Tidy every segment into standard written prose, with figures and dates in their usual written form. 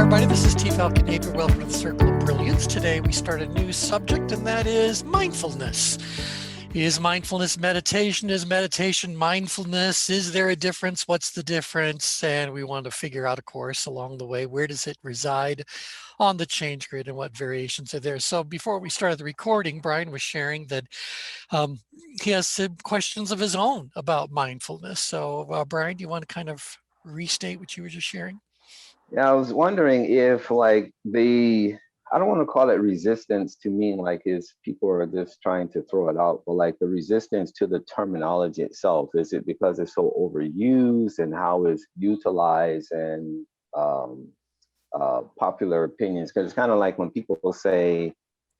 everybody. This is T. Falcon Napier. Welcome to the Circle of Brilliance. Today we start a new subject, and that is mindfulness. Is mindfulness meditation? Is meditation mindfulness? Is there a difference? What's the difference? And we want to figure out, of course, along the way, where does it reside on the ChangeGrid and what variations are there. So before we started the recording, Brian was sharing that he has some questions of his own about mindfulness. So Brian, do you want to kind of restate what you were just sharing? Yeah, I was wondering if I don't want to call it resistance to mean like is people are just trying to throw it out, but like the resistance to the terminology itself, is it because it's so overused and how it's utilized and popular opinions? Because it's kind of like when people say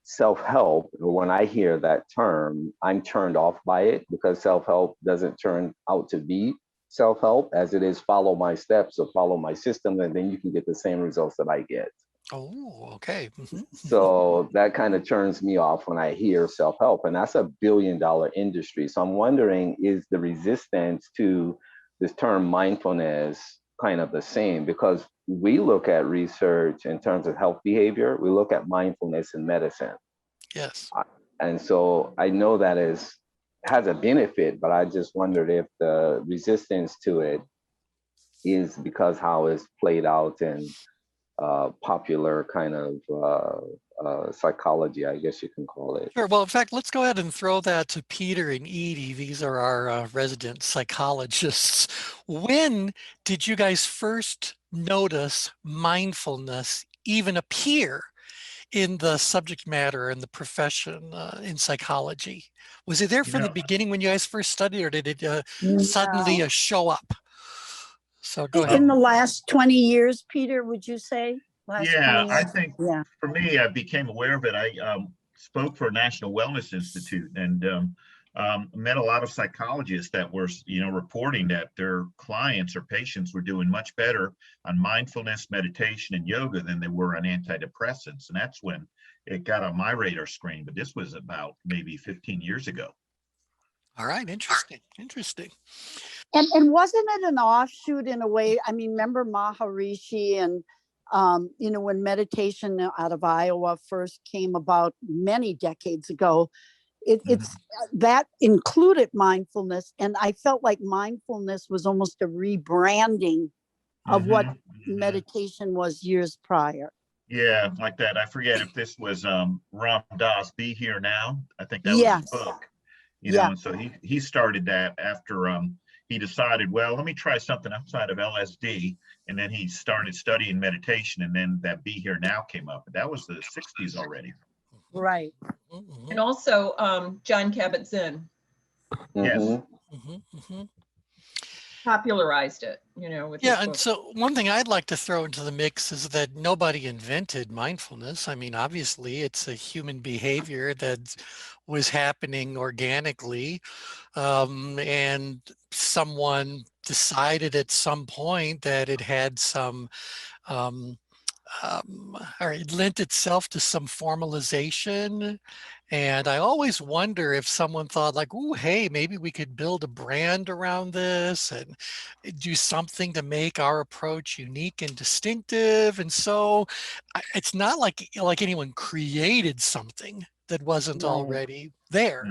self-help, or when I hear that term, I'm turned off by it because self-help doesn't turn out to be self-help as it is follow my steps or follow my system, and then you can get the same results that I get. Oh, okay. Mm-hmm. So that kind of turns me off when I hear self-help, and that's $1 billion industry. So I'm wondering, is the resistance to this term mindfulness kind of the same? Because we look at research in terms of health behavior, we look at mindfulness in medicine. Yes. And so I know that has a benefit, but I just wondered if the resistance to it is because how it's played out in popular kind of psychology, I guess you can call it. Sure. Well, in fact, let's go ahead and throw that to Peter and Edie. These are our resident psychologists. When did you guys first notice mindfulness even appear in the subject matter and the profession in psychology? Was it there from the beginning when you guys first studied, or did it suddenly show up? So go ahead. In the last 20 years, Peter, would you say? I think for me, I became aware of it. I spoke for a National Wellness Institute and met a lot of psychologists that were, reporting that their clients or patients were doing much better on mindfulness, meditation, and yoga than they were on antidepressants. And that's when it got on my radar screen. But this was about maybe 15 years ago. All right, interesting. And wasn't it an offshoot in a way? I mean, remember Maharishi and when meditation out of Iowa first came about many decades ago, it's that included mindfulness, and I felt like mindfulness was almost a rebranding of what meditation was years prior. Yeah, like that. I forget if this was Ram Dass, Be Here Now. I think that was his book. And so he started that after he decided, well, let me try something outside of LSD. And then he started studying meditation, and then that Be Here Now came up. That was the 60s already. Right. And also John Kabat-Zinn popularized it, with his and book. so one thing I'd like to throw into the mix is that nobody invented mindfulness. I mean, obviously it's a human behavior that was happening organically, and someone decided at some point that it had some or it lent itself to some formalization. And I always wonder if someone thought like, oh, hey, maybe we could build a brand around this and do something to make our approach unique and distinctive. And so it's not like anyone created something that wasn't already there.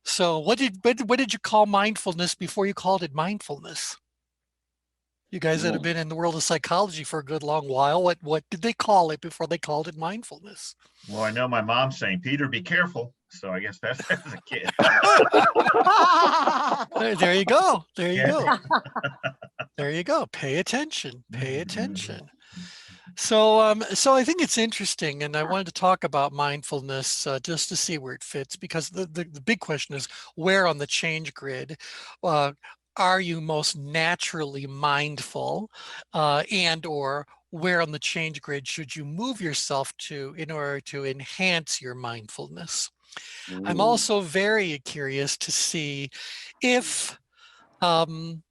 So what did you call mindfulness before you called it mindfulness? You guys that have been in the world of psychology for a good long while, what did they call it before they called it mindfulness? Well, I know my mom's saying, Peter, be careful. So I guess that's as a kid. There you go. There you go. Pay attention. So, so I think it's interesting, and I wanted to talk about mindfulness just to see where it fits, because the big question is, where on the ChangeGrid are you most naturally mindful, and or where on the ChangeGrid should you move yourself to in order to enhance your mindfulness? I'm also very curious to see if, and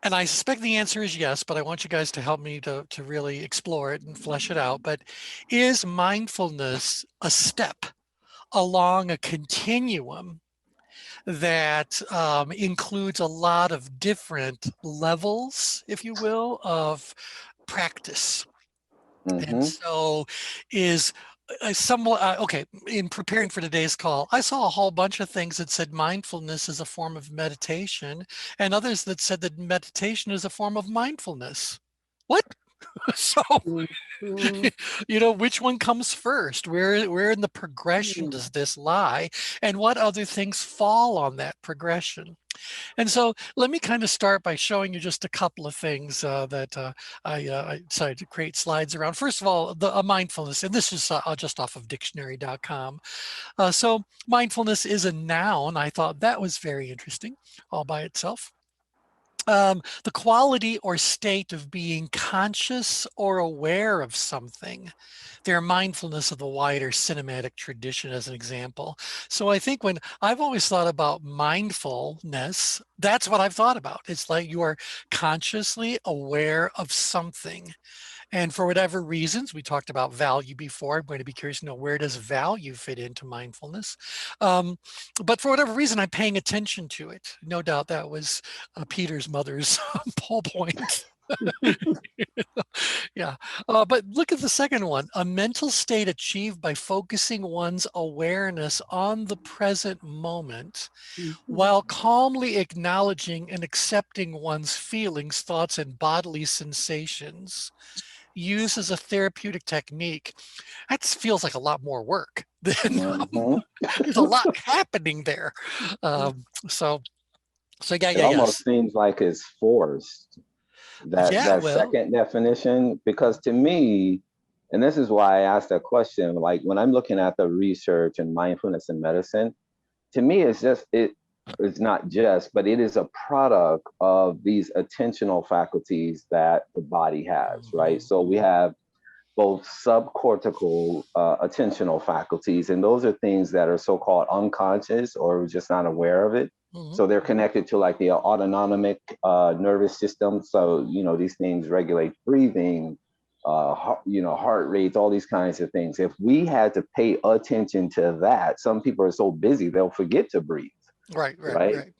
I suspect the answer is yes, but I want you guys to help me to really explore it and flesh it out. But is mindfulness a step along a continuum that includes a lot of different levels, if you will, of practice? And so is somewhat, okay, in preparing for today's call, I saw a whole bunch of things that said mindfulness is a form of meditation, and others that said that meditation is a form of mindfulness. What? So, you know, which one comes first? Where in the progression does this lie? And what other things fall on that progression? And so let me kind of start by showing you just a couple of things that I decided to create slides around. First of all, the mindfulness, and this is just off of dictionary.com. So mindfulness is a noun. I thought that was very interesting all by itself. The quality or state of being conscious or aware of something. Their mindfulness of the wider cinematic tradition as an example. So I think when I've always thought about mindfulness, that's what I've thought about. It's like you are consciously aware of something. And for whatever reasons, we talked about value before. I'm going to be curious to know, where does value fit into mindfulness? But for whatever reason, I'm paying attention to it. No doubt that was Peter's mother's pole point. Yeah, but look at the second one. A mental state achieved by focusing one's awareness on the present moment while calmly acknowledging and accepting one's feelings, thoughts, and bodily sensations. Used as a therapeutic technique. That feels like a lot more work. There's a lot happening there. So yeah, It almost seems like it's forced. That second definition, because to me, and this is why I asked that question, like when I'm looking at the research and mindfulness in medicine, to me it's not just, but it is a product of these attentional faculties that the body has, right? So we have both subcortical attentional faculties, and those are things that are so-called unconscious or just not aware of it. So they're connected to like the autonomic nervous system. So, you know, these things regulate breathing, heart rates, all these kinds of things. If we had to pay attention to that, some people are so busy, they'll forget to breathe. Right.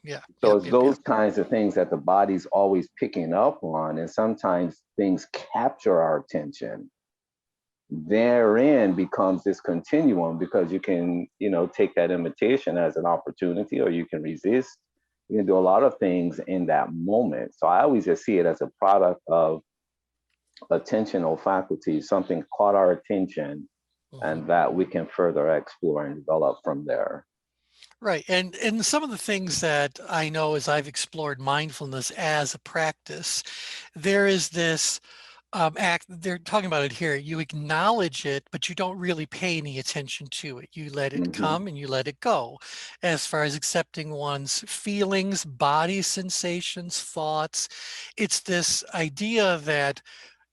Yeah. So it's those kinds of things that the body's always picking up on. And sometimes things capture our attention. Therein becomes this continuum, because you can, take that invitation as an opportunity, or you can resist. You can do a lot of things in that moment. So I always just see it as a product of attentional faculty, something caught our attention, and that we can further explore and develop from there. Right. And some of the things that I know as I've explored mindfulness as a practice, there is this they're talking about it here. You acknowledge it, but you don't really pay any attention to it. You let it come and you let it go. As far as accepting one's feelings, body sensations, thoughts, it's this idea that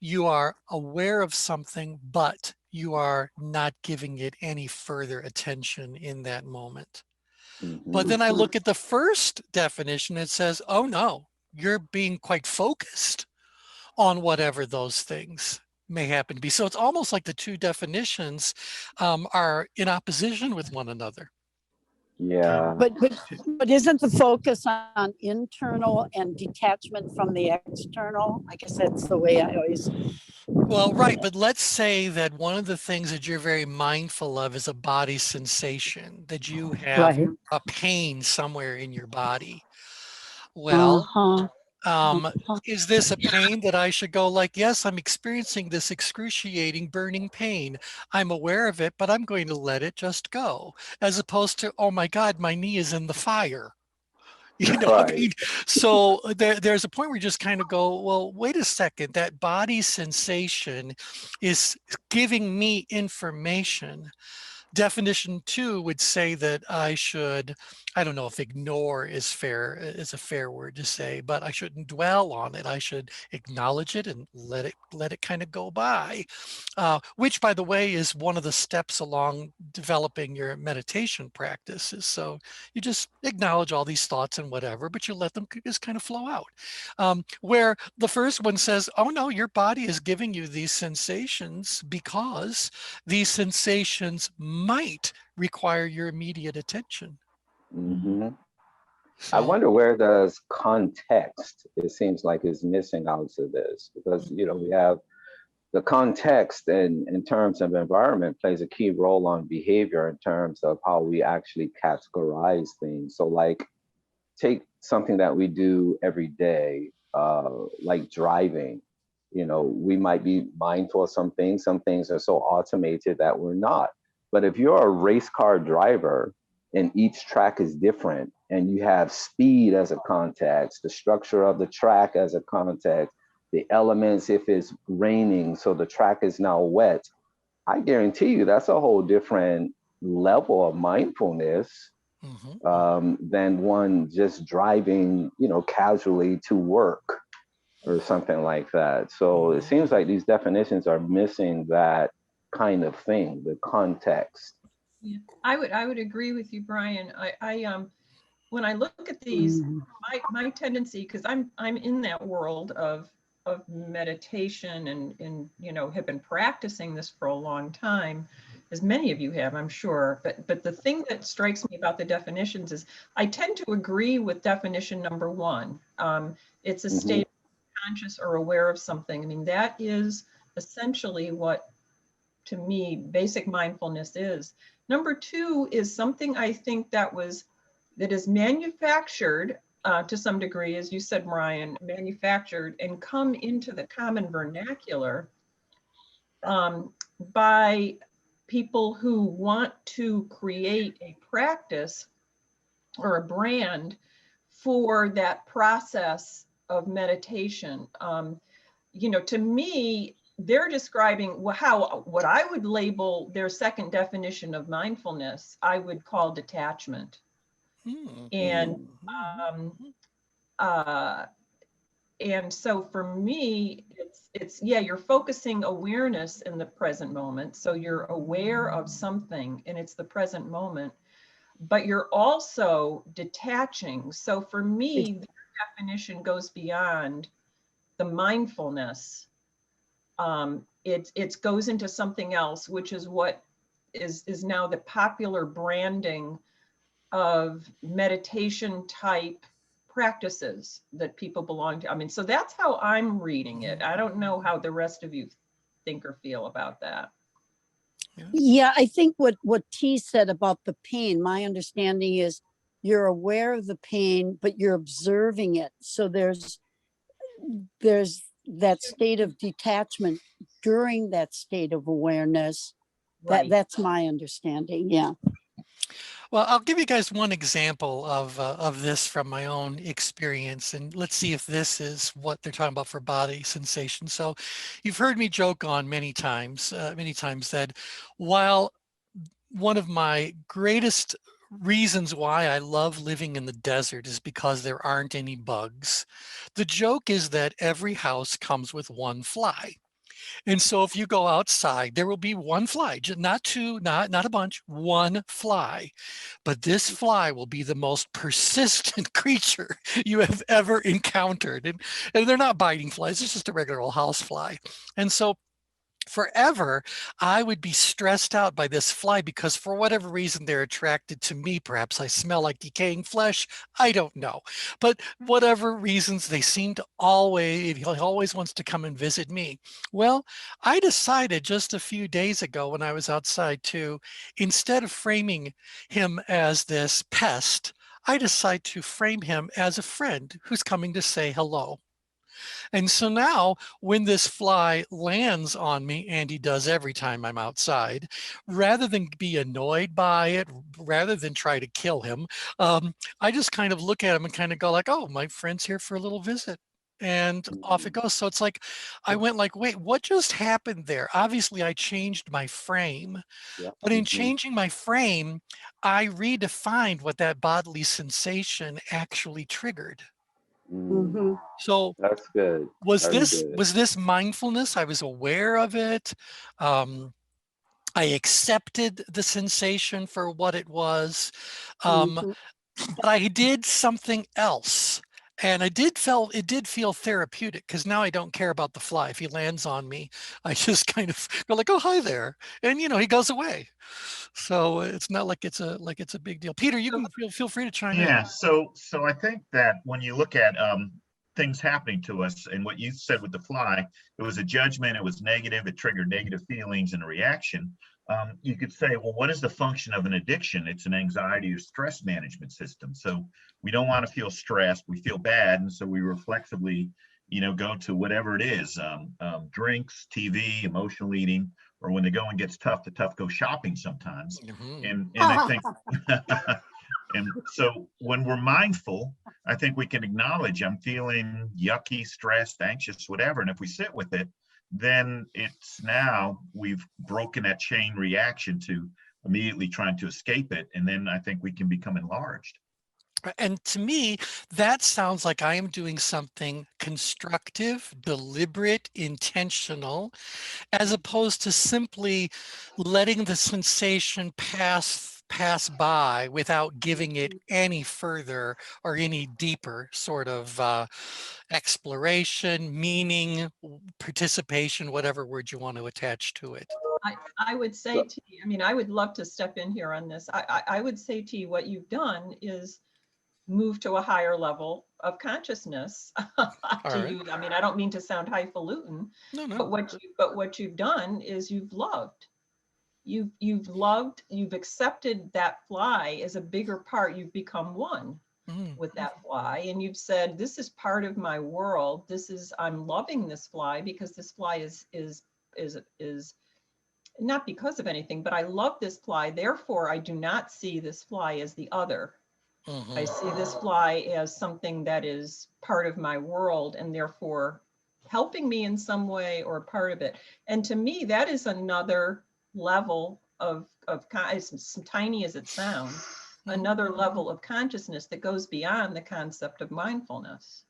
you are aware of something, but you are not giving it any further attention in that moment. But then I look at the first definition, it says, oh no, you're being quite focused on whatever those things may happen to be. So it's almost like the two definitions are in opposition with one another. Yeah. But isn't the focus on internal and detachment from the external? I guess that's the way I always. Well, right. But let's say that one of the things that you're very mindful of is a body sensation, that you have a pain somewhere in your body. Well, is this a pain that I should go like, yes, I'm experiencing this excruciating burning pain. I'm aware of it, but I'm going to let it just go, as opposed to, oh my God, my knee is in the fire. I mean, so there's a point where you just kind of go, well, wait a second, that body sensation is giving me information. Definition 2 would say that I should, I don't know if ignore is a fair word to say, but I shouldn't dwell on it. I should acknowledge it and let it kind of go by, which, by the way, is one of the steps along developing your meditation practices. So you just acknowledge all these thoughts and whatever, but you let them just kind of flow out. Where the first one says, oh no, your body is giving you these sensations because these sensations might require your immediate attention. I wonder, where does context, it seems like, is missing out of this, because we have the context and in terms of environment plays a key role on behavior in terms of how we actually categorize things. So like take something that we do every day, like driving. We might be mindful of some things. Some things are so automated that we're not. But if you're a race car driver and each track is different and you have speed as a context, the structure of the track as a context, the elements, if it's raining, so the track is now wet, I guarantee you that's a whole different level of mindfulness than one just driving, casually to work or something like that. So it seems like these definitions are missing that kind of thing, the context. Yeah, I would agree with you, Brian. I when I look at these, my tendency, because I'm in that world of meditation and have been practicing this for a long time, as many of you have, I'm sure. But the thing that strikes me about the definitions is I tend to agree with definition number one. It's a state of conscious or aware of something. I mean, that is essentially what, to me, basic mindfulness is. Number two is something I think that is manufactured to some degree, as you said, Brian, manufactured and come into the common vernacular by people who want to create a practice or a brand for that process of meditation. To me, they're describing what I would label their second definition of mindfulness, I would call detachment. And so for me, it's you're focusing awareness in the present moment. So you're aware of something and it's the present moment, but you're also detaching. So for me, the definition goes beyond the mindfulness. It goes into something else, which is what is now the popular branding of meditation type practices that people belong to. I mean, so that's how I'm reading it. I don't know how the rest of you think or feel about that. Yeah, I think what T said about the pain, my understanding is you're aware of the pain, but you're observing it. So there's that state of detachment during that state of awareness. Right. That's my understanding. Yeah. Well, I'll give you guys one example of this from my own experience, and let's see if this is what they're talking about for body sensation. So you've heard me joke on many times that while one of my greatest reasons why I love living in the desert is because there aren't any bugs, the joke is that every house comes with one fly. And so if you go outside, there will be one fly, not two, not a bunch, one fly. But this fly will be the most persistent creature you have ever encountered. And they're not biting flies, it's just a regular old house fly. And so forever, I would be stressed out by this fly because for whatever reason, they're attracted to me. Perhaps I smell like decaying flesh. I don't know. But whatever reasons, they seem to he always wants to come and visit me. Well, I decided just a few days ago when I was outside to, instead of framing him as this pest, I decide to frame him as a friend who's coming to say hello. And so now when this fly lands on me, and he does every time I'm outside, rather than be annoyed by it, rather than try to kill him, I just kind of look at him and kind of go like, oh, my friend's here for a little visit. And off it goes. So it's like, I went like, wait, what just happened there? Obviously, I changed my frame. But in changing my frame, I redefined what that bodily sensation actually triggered. So That's good. was this mindfulness? I was aware of it. I accepted the sensation for what it was, but I did something else. And it did feel therapeutic because now I don't care about the fly. If he lands on me, I just kind of go like, oh, hi there. And he goes away. So it's not like it's a big deal. Peter, you can feel free to chime in. Yeah, so I think that when you look at things happening to us. And what you said with the fly, it was a judgment, it was negative, it triggered negative feelings and a reaction. You could say, well, what is the function of an addiction? It's an anxiety or stress management system. So we don't want to feel stressed, we feel bad, and so we reflexively, go to whatever it is, drinks, TV, emotional eating, or when the going gets tough, the tough go shopping sometimes. And I think, and so when we're mindful, I think we can acknowledge I'm feeling yucky, stressed, anxious, whatever. And if we sit with it, then it's now we've broken that chain reaction to immediately trying to escape it. And then I think we can become enlarged. And to me, that sounds like I am doing something constructive, deliberate, intentional, as opposed to simply letting the sensation pass by without giving it any further or any deeper sort of exploration, meaning, participation, whatever word you want to attach to it. I would say to you, I mean, I would love to step in here on this. I would say to you, what you've done is move to a higher level of consciousness. Right. Use, I mean, I don't mean to sound highfalutin, No. but what you've done is you've loved. You've loved, you've accepted that fly as a bigger part. You've become one with that fly, and you've said, this is part of my world. I'm loving this fly because this fly is not because of anything, but I love this fly. Therefore, I do not see this fly as the other. I see this fly as something that is part of my world and therefore helping me in some way or part of it. And to me, that is another level of as tiny as it sounds, another level of consciousness that goes beyond the concept of mindfulness.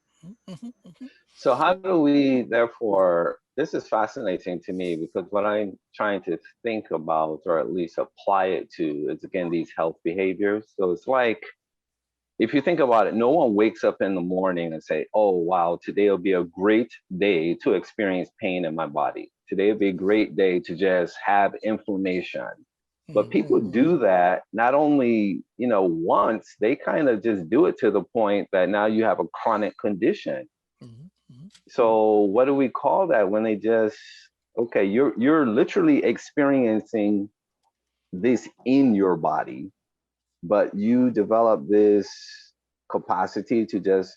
So how do we, therefore, this is fascinating to me, because what I'm trying to think about, or at least apply it to, is again, these health behaviors. So it's like, if you think about it, no one wakes up in the morning and say, oh, wow, today will be a great day to experience pain in my body. Today will be a great day to just have inflammation. But people do that not only, once, they kind of just do it to the point that now you have a chronic condition. So what do we call that when they just, okay, you're literally experiencing this in your body, but you develop this capacity to just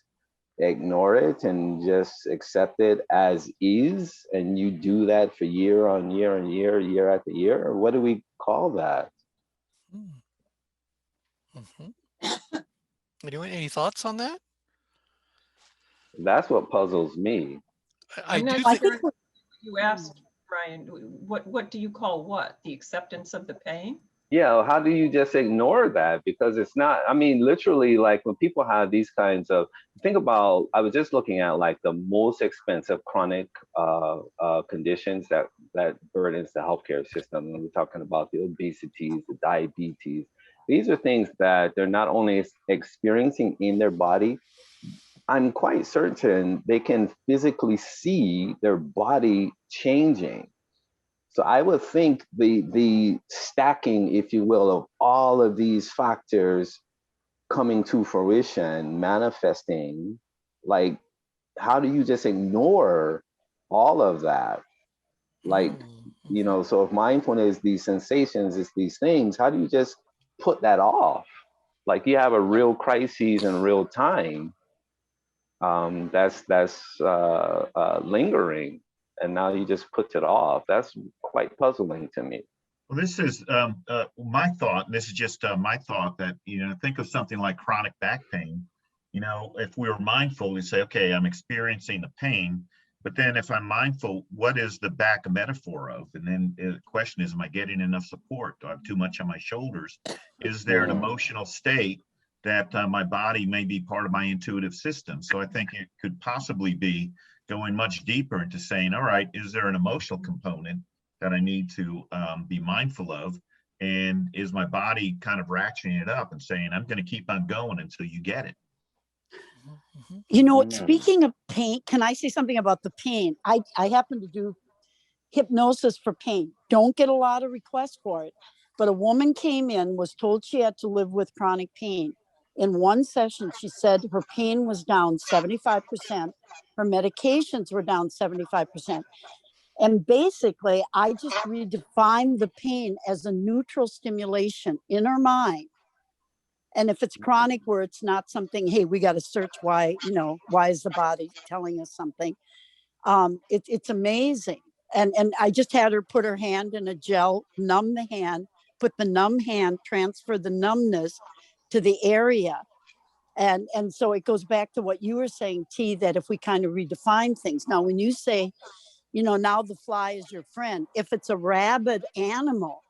ignore it and just accept it as is, and you do that for year on year and year after year? What do we call that? Anyone, any thoughts on that? That's what puzzles me. I'm not sure you asked, Brian, what do you call what? The acceptance of the pain? Yeah, how do you just ignore that? Because it's not, I mean, literally, like when people have these kinds of, think about, I was just looking at like the most expensive chronic conditions that burdens the healthcare system. And we're talking about the obesities, the diabetes. These are things that they're not only experiencing in their body, I'm quite certain they can physically see their body changing. So I would think the stacking, if you will, of all of these factors coming to fruition, manifesting, like, how do you just ignore all of that? Like, so if mindfulness, these sensations, it's these things, how do you just put that off? Like, you have a real crisis in real time. That's lingering, and now you just put it off. That's quite puzzling to me. Well, this is my thought, and this is just my thought, that, think of something like chronic back pain. If we were mindful, we say, okay, I'm experiencing the pain, but then if I'm mindful, what is the back a metaphor of? And then the question is, am I getting enough support? Do I have too much on my shoulders? Is there an emotional state that my body may be part of my intuitive system? So I think it could possibly be going much deeper into saying, all right, is there an emotional component that I need to be mindful of? And is my body kind of ratcheting it up and saying, I'm going to keep on going until you get it? Speaking of pain, can I say something about the pain? I happen to do hypnosis for pain. Don't get a lot of requests for it. But a woman came in, was told she had to live with chronic pain. In one session, she said her pain was down 75%. Her medications were down 75%. And basically, I just redefined the pain as a neutral stimulation in her mind. And if it's chronic, where it's not something, hey, we got to search why, why is the body telling us something? It's amazing. And I just had her put her hand in a gel, numb the hand, put the numb hand, transfer the numbness to the area. And so it goes back to what you were saying, T, that if we kind of redefine things. Now, when you say, now the fly is your friend, if it's a rabid animal,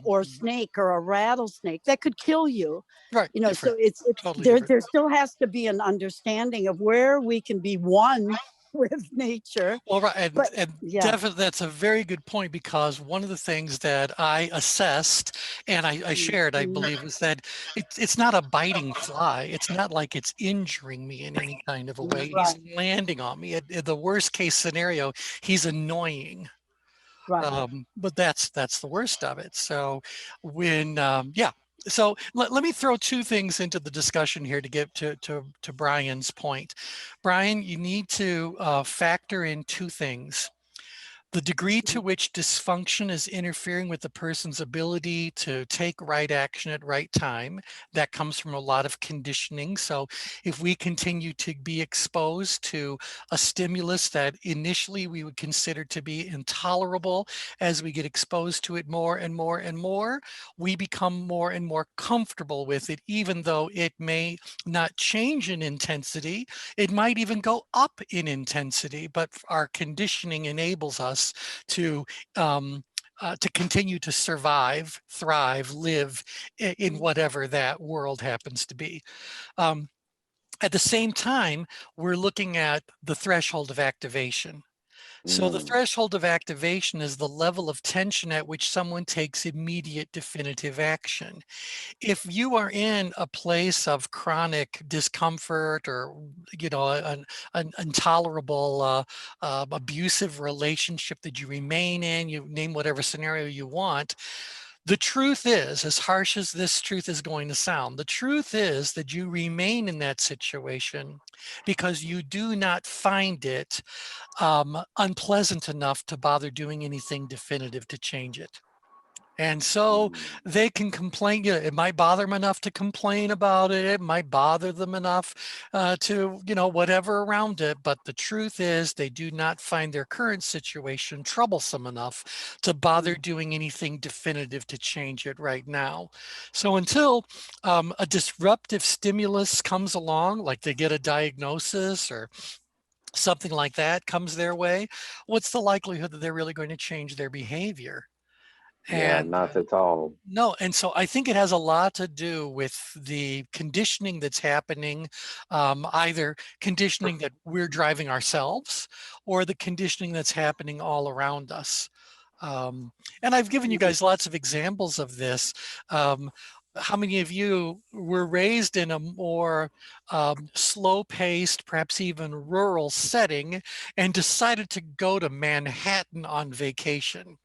or snake or a rattlesnake that could kill you, Right. so Different. it's Totally there. different. There still has to be an understanding of where we can be one with nature. Well, right, But and yeah, definitely that's a very good point, because one of the things that I assessed and I shared, I believe, was that it's not a biting fly. It's not like it's injuring me in any kind of a way. He's right, landing on me. At the worst case scenario, he's annoying. right. But that's the worst of it. So when yeah. So let me throw two things into the discussion here to get to Brian's point. Brian, you need to factor in two things: the degree to which dysfunction is interfering with the person's ability to take right action at right time. That comes from a lot of conditioning. So if we continue to be exposed to a stimulus that initially we would consider to be intolerable, as we get exposed to it more and more and more, we become more and more comfortable with it, even though it may not change in intensity. It might even go up in intensity, but our conditioning enables us to continue to survive, thrive, live in whatever that world happens to be. At the same time, we're looking at the threshold of activation. So the threshold of activation is the level of tension at which someone takes immediate definitive action. If you are in a place of chronic discomfort, or an intolerable abusive relationship that you remain in, you name whatever scenario you want, the truth is, as harsh as this truth is going to sound, the truth is that you remain in that situation because you do not find it unpleasant enough to bother doing anything definitive to change it. And so they can complain. It might bother them enough to complain about it. It might bother them enough to, whatever around it. But the truth is, they do not find their current situation troublesome enough to bother doing anything definitive to change it right now. So until a disruptive stimulus comes along, like they get a diagnosis or something like that comes their way, what's the likelihood that they're really going to change their behavior? Yeah, And not at all. no, and so I think it has a lot to do with the conditioning that's happening, either conditioning that we're driving ourselves or the conditioning that's happening all around us. And I've given you guys lots of examples of this. How many of you were raised in a more slow-paced, perhaps even rural setting, and decided to go to Manhattan on vacation?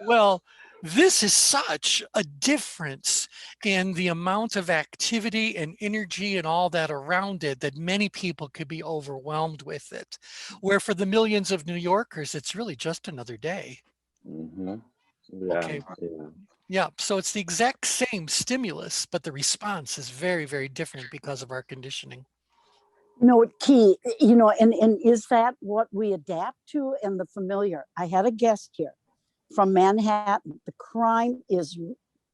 Well, this is such a difference in the amount of activity and energy and all that around it that many people could be overwhelmed with it. Where for the millions of New Yorkers, it's really just another day. Yeah, Okay. yeah. Yeah. So it's the exact same stimulus, but the response is very, very different because of our conditioning. Key, and is that what we adapt to and the familiar? I had a guest here from Manhattan. The crime is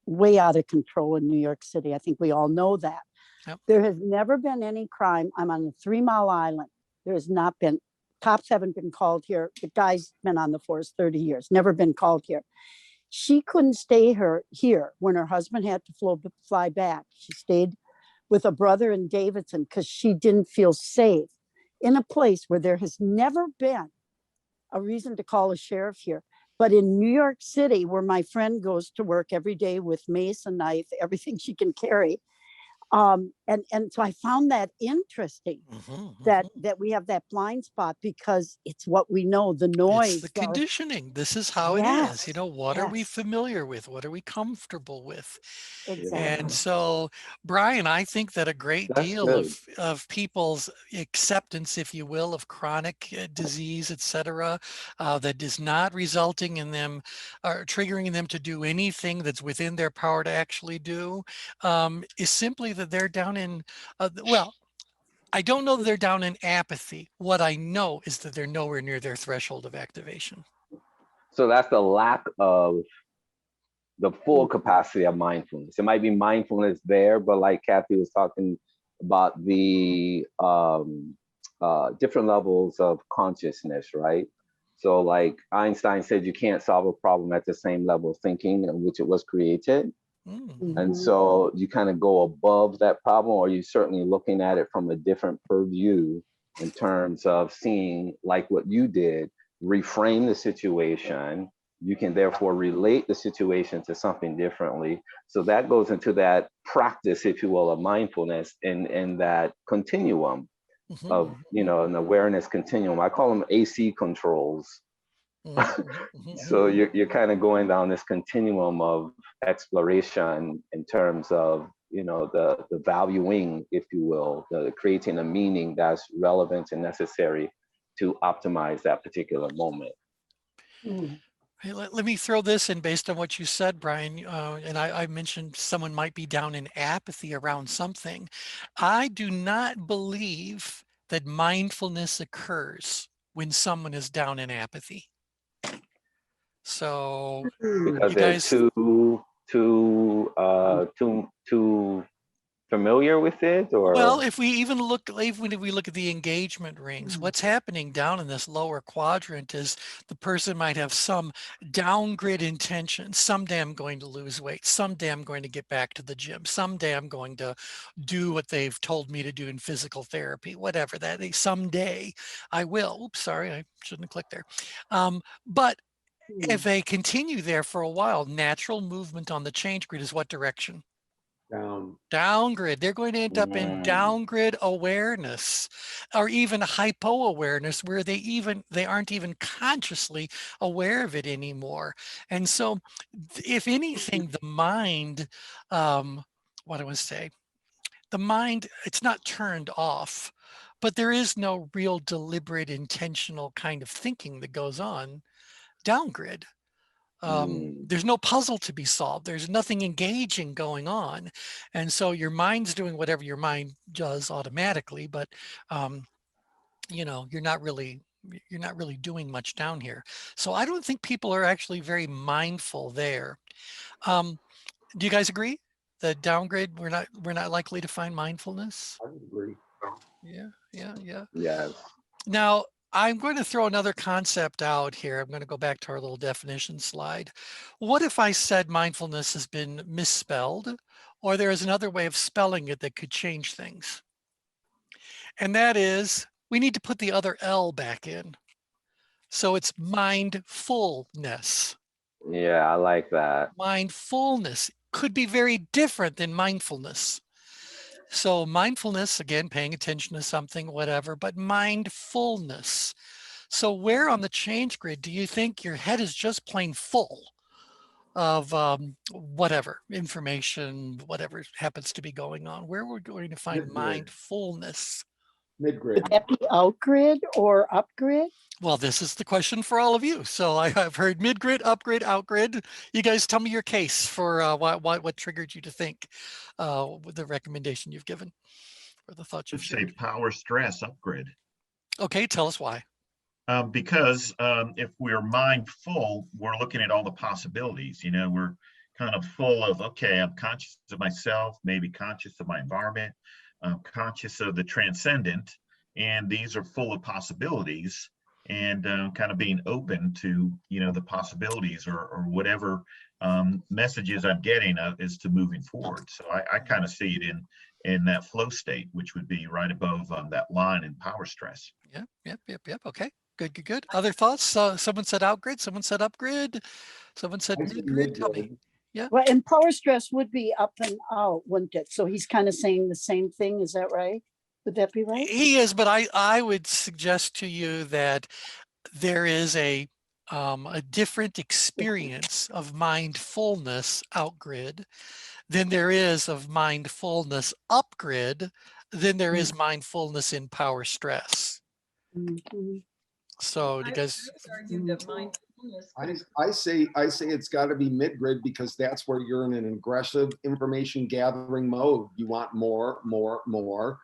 way out of control in New York City. I think we all know that. Yep. There has never been any crime. I'm on a 3 Mile Island. There has not been, cops haven't been called here. The guy's been on the force 30 years, never been called here. She couldn't stay here when her husband had to fly back. She stayed with a brother in Davidson because she didn't feel safe in a place where there has never been a reason to call a sheriff here. But in New York City, where my friend goes to work every day with mace and knife, everything she can carry, and And so I found that interesting, that we have that blind spot because it's what we know, the noise. It's the conditioning. This is how it is. You know, what are we familiar with? What are we comfortable with? Exactly. And so, Brian, I think that a great deal of people's acceptance, if you will, of chronic disease, et cetera, that is not resulting in them or triggering them to do anything that's within their power to actually do, is simply that they're down in, well, I don't know that they're down in apathy. What I know is that they're nowhere near their threshold of activation. So that's the lack of the full capacity of mindfulness. It might be mindfulness there, but like Kathy was talking about the different levels of consciousness, right? So like Einstein said, you can't solve a problem at the same level of thinking in which it was created. And so you kind of go above that problem, or you're certainly looking at it from a different purview in terms of seeing, like what you did, reframe the situation. You can therefore relate the situation to something differently. So that goes into that practice, if you will, of mindfulness and that continuum of, you know, an awareness continuum. I call them AC controls. So you're kind of going down this continuum of exploration in terms of, you know, the valuing, if you will, the creating a meaning that's relevant and necessary to optimize that particular moment. Hey, let me throw this in based on what you said, Brian. And I mentioned someone might be down in apathy around something. I do not believe that mindfulness occurs when someone is down in apathy. So because you they're guys, too familiar with it, or well, if we even look, even if we look at the engagement rings, what's happening down in this lower quadrant is the person might have some downgrade intention. Someday I'm going to lose weight. Someday I'm going to get back to the gym. Someday I'm going to do what they've told me to do in physical therapy, whatever that is. Someday I will. Oops, sorry, I shouldn't have clicked there. But if they continue there for a while, natural movement on the change grid is what direction? Downgrid. They're going to end up in downgrid awareness, or even hypo awareness, where they aren't even consciously aware of it anymore. And so, if anything, the mind, what do I want to say? The mind, it's not turned off, but there is no real deliberate, intentional kind of thinking that goes on downgrid. There's no puzzle to be solved. There's nothing engaging going on. And so your mind's doing whatever your mind does automatically, but you know, you're not really doing much down here. So I don't think people are actually very mindful there. Do you guys agree that downgrade, we're not likely to find mindfulness? I agree. Yeah. Now, I'm going to throw another concept out here. I'm going to go back to our little definition slide. What if I said mindfulness has been misspelled, or there is another way of spelling it that could change things? And that is, we need to put the other L back in. So it's mindfulness. Yeah, I like that. Mindfulness could be very different than mindfulness. So mindfulness, again, paying attention to something, whatever, but mindfulness. So where on the change grid do you think your head is just plain full of whatever information, whatever happens to be going on? Where we're going to find mindfulness? Would that be outgrid or upgrid? Well, this is the question for all of you. So I've heard midgrid, upgrid, outgrid. You guys tell me your case for what triggered you to think with the recommendation you've given or the thoughts you've I'd say shared. power stress upgrade. Okay, tell us why. Because if we're mindful, we're looking at all the possibilities. You know, we're kind of full of, okay, I'm conscious of myself, maybe conscious of my environment, conscious of the transcendent, and these are full of possibilities. And kind of being open to, you know, the possibilities or whatever messages I'm getting is to moving forward. So I kind of see it in that flow state, which would be right above that line in power stress. Yep. Okay, good. Other thoughts? Someone said outgrid, someone said upgrid, someone said midgrid. Tell me. Yeah. Well, and power stress would be up and out, wouldn't it? So he's kind of saying the same thing. Is that right? Would that be right? He is, but I would suggest to you that there is a different experience of mindfulness outgrid than there is of mindfulness upgrid than there is mindfulness in power stress. Mhm. So do you I guys? would argue that mindfulness could I say it's got to be mid-grid because that's where you're in an aggressive information gathering mode. You want more, more, more.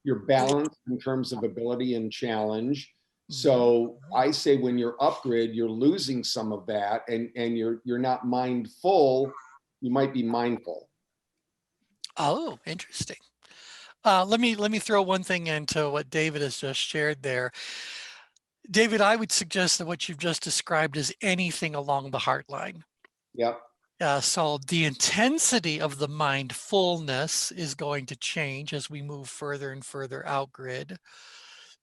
You're balanced in terms of ability and challenge. So I say when you're upgrid, you're losing some of that, and you're not mindful. You might be mindful. Oh, interesting. Let me throw one thing into what David has just shared there. David, I would suggest that what you've just described is anything along the heart line. Yep. So the intensity of the mindfulness is going to change as we move further and further out grid.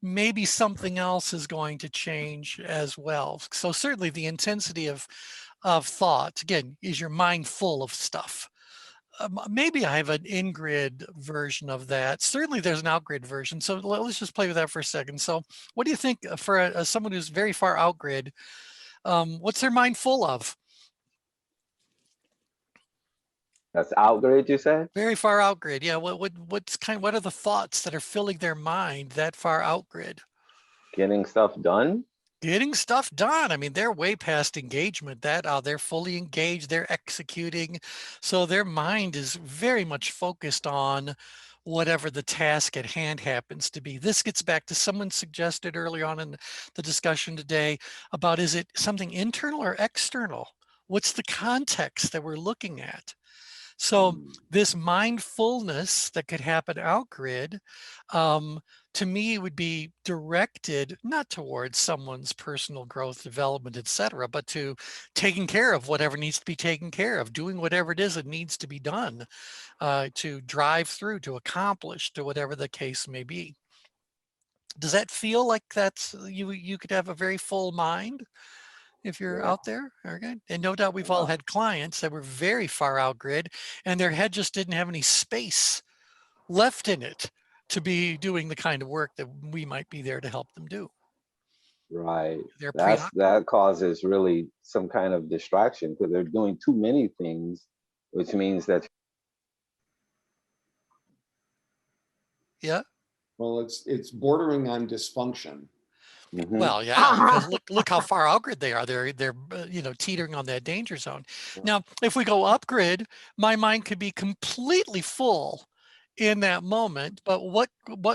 Maybe something else is going to change as well. So certainly the intensity of thought, again, is your mind full of stuff. Maybe I have an in-grid version of that. Certainly there's an out-grid version. So let's just play with that for a second. So what do you think for someone who's very far out-grid, what's their mind full of? That's outgrid, you said? Very far out-grid. Yeah, what are the thoughts that are filling their mind that far out-grid? Getting stuff done? Getting stuff done. I mean, they're way past engagement. They're fully engaged, they're executing. So their mind is very much focused on whatever the task at hand happens to be. This gets back to someone suggested earlier on in the discussion today about, is it something internal or external? What's the context that we're looking at? So this mindfulness that could happen out grid, to me would be directed not towards someone's personal growth, development, etc., but to taking care of whatever needs to be taken care of, doing whatever it is that needs to be done, to drive through, to accomplish, to whatever the case may be. Does that feel like that's you could have a very full mind if you're out there? Okay. And no doubt we've all had clients that were very far out grid and their head just didn't have any space left in it to be doing the kind of work that we might be there to help them do. Right. They're That causes really some kind of distraction because they're doing too many things, which means that. Yeah. Well, it's bordering on dysfunction. Well, yeah, because look how far out grid they are. They're teetering on that danger zone. Now, if we go up grid, my mind could be completely full in that moment. But what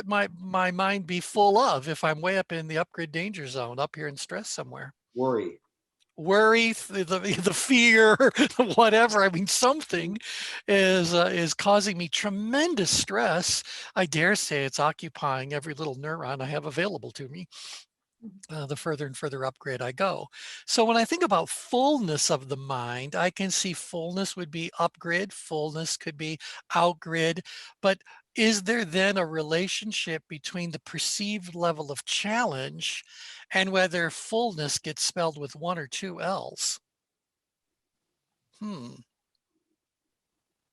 might my mind be full of if I'm way up in the upgrid danger zone, up here in stress somewhere? Worry, the fear, whatever. I mean, something is causing me tremendous stress. I dare say it's occupying every little neuron I have available to me. The further and further upgrade I go. So when I think about fullness of the mind, I can see fullness would be upgrid, fullness could be outgrid, but is there then a relationship between the perceived level of challenge and whether fullness gets spelled with one or two L's?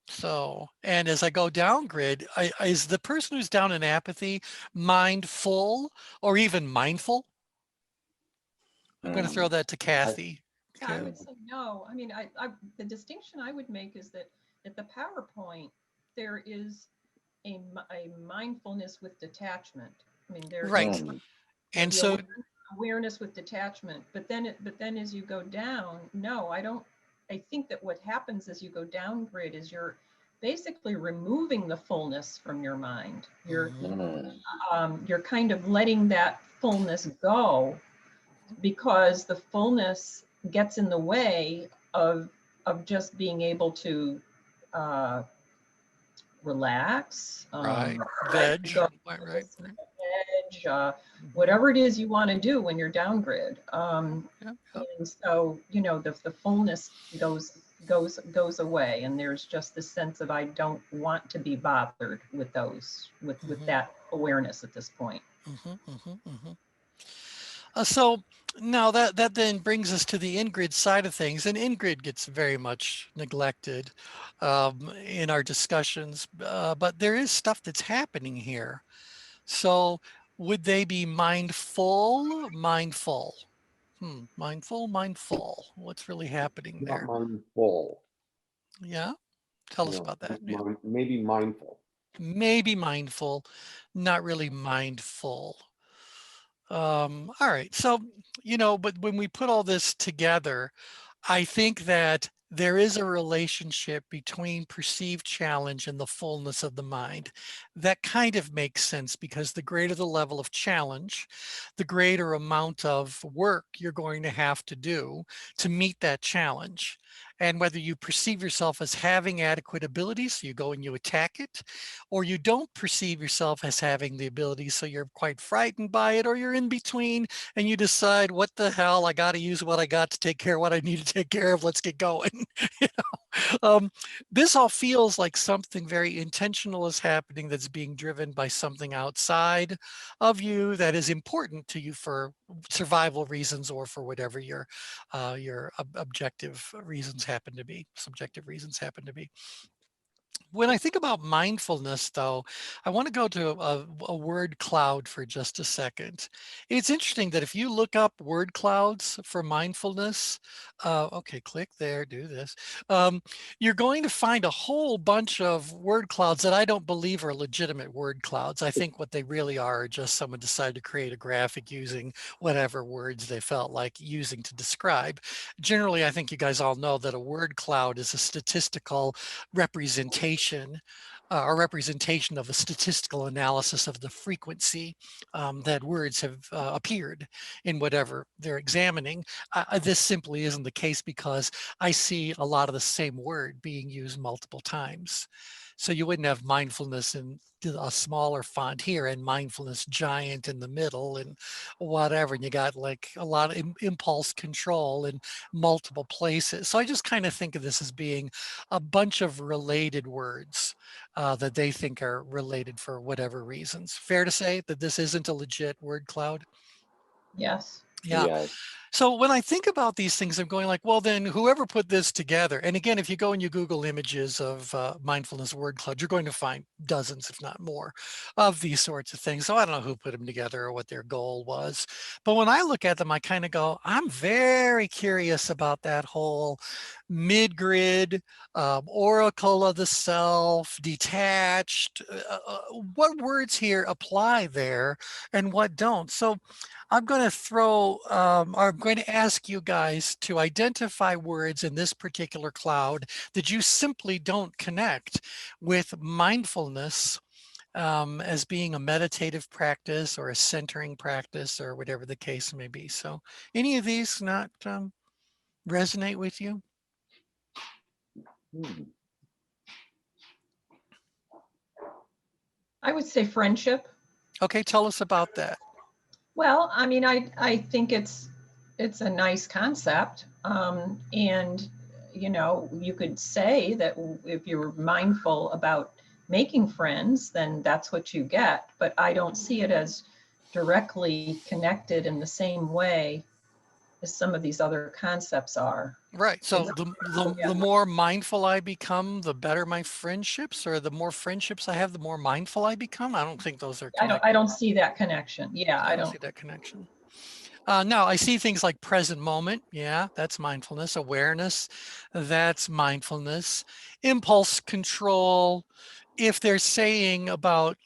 So, and as I go down grid, is the person who's down in apathy mindful or even mindful? I'm going to throw that to Kathy. Yeah, I would say no. I mean, the distinction I would make is that at the PowerPoint, there is a mindfulness with detachment. I mean, there's right. And so awareness with detachment, but then as you go down, no, I think that what happens as you go down grid is you're basically removing the fullness from your mind. You're kind of letting that fullness go because the fullness gets in the way of just being able to relax, veg, whatever it is you want to do when you're down grid. And so, the fullness goes away, and there's just the sense of I don't want to be bothered with with that awareness at this point. So now that then brings us to the in-grid side of things, and in-grid gets very much neglected in our discussions, but there is stuff that's happening here. So would they be mindful, mindful? Mindful, mindful. What's really happening Not there? mindful. Yeah, tell us Yeah, about that. Yeah, maybe mindful. maybe mindful, not really mindful. All right. So, but when we put all this together, I think that there is a relationship between perceived challenge and the fullness of the mind. That kind of makes sense because the greater the level of challenge, the greater amount of work you're going to have to do to meet that challenge. And whether you perceive yourself as having adequate abilities, so you go and you attack it, or you don't perceive yourself as having the ability, so you're quite frightened by it, or you're in between and you decide, what the hell, I got to use what I got to take care of what I need to take care of. Let's get going. You this all feels like something very intentional is happening that's being driven by something outside of you that is important to you for survival reasons or for whatever your objective reasons happen to be, subjective reasons happen to be. When I think about mindfulness, though, I want to go to a word cloud for just a second. It's interesting that if you look up word clouds for mindfulness, okay, click there, do this. You're going to find a whole bunch of word clouds that I don't believe are legitimate word clouds. I think what they really are just someone decided to create a graphic using whatever words they felt like using to describe. Generally, I think you guys all know that a word cloud is a statistical representation or representation of a statistical analysis of the frequency that words have appeared in whatever they're examining. This simply isn't the case because I see a lot of the same word being used multiple times. So you wouldn't have mindfulness in a smaller font here and mindfulness giant in the middle and whatever. And you got like a lot of impulse control in multiple places. So I just kind of think of this as being a bunch of related words that they think are related for whatever reasons. Fair to say that this isn't a legit word cloud? Yes. Yeah. Yes. So when I think about these things, I'm going like, well, then whoever put this together, and again, if you go and you Google images of mindfulness word cloud, you're going to find dozens, if not more, of these sorts of things. So I don't know who put them together or what their goal was. But when I look at them, I kind of go, I'm very curious about that whole mid-grid, oracle of the self, detached. What words here apply there and what don't? So I'm going to I'm going to ask you guys to identify words in this particular cloud that you simply don't connect with mindfulness as being a meditative practice or a centering practice or whatever the case may be. So any of these not resonate with you? Hmm. I would say friendship. Okay, tell us about that. Well, I mean, I think it's a nice concept. And, you could say that if you're mindful about making friends, then that's what you get. But I don't see it as directly connected in the same way as some of these other concepts are. Right. So It's, the more mindful I become, the better my friendships, or the more friendships I have, the more mindful I become. I don't think those are connected. I don't see that connection. Yeah, I don't see that connection. Now I see things like present moment. Yeah, that's mindfulness. Awareness, that's mindfulness. Impulse control. If they're saying about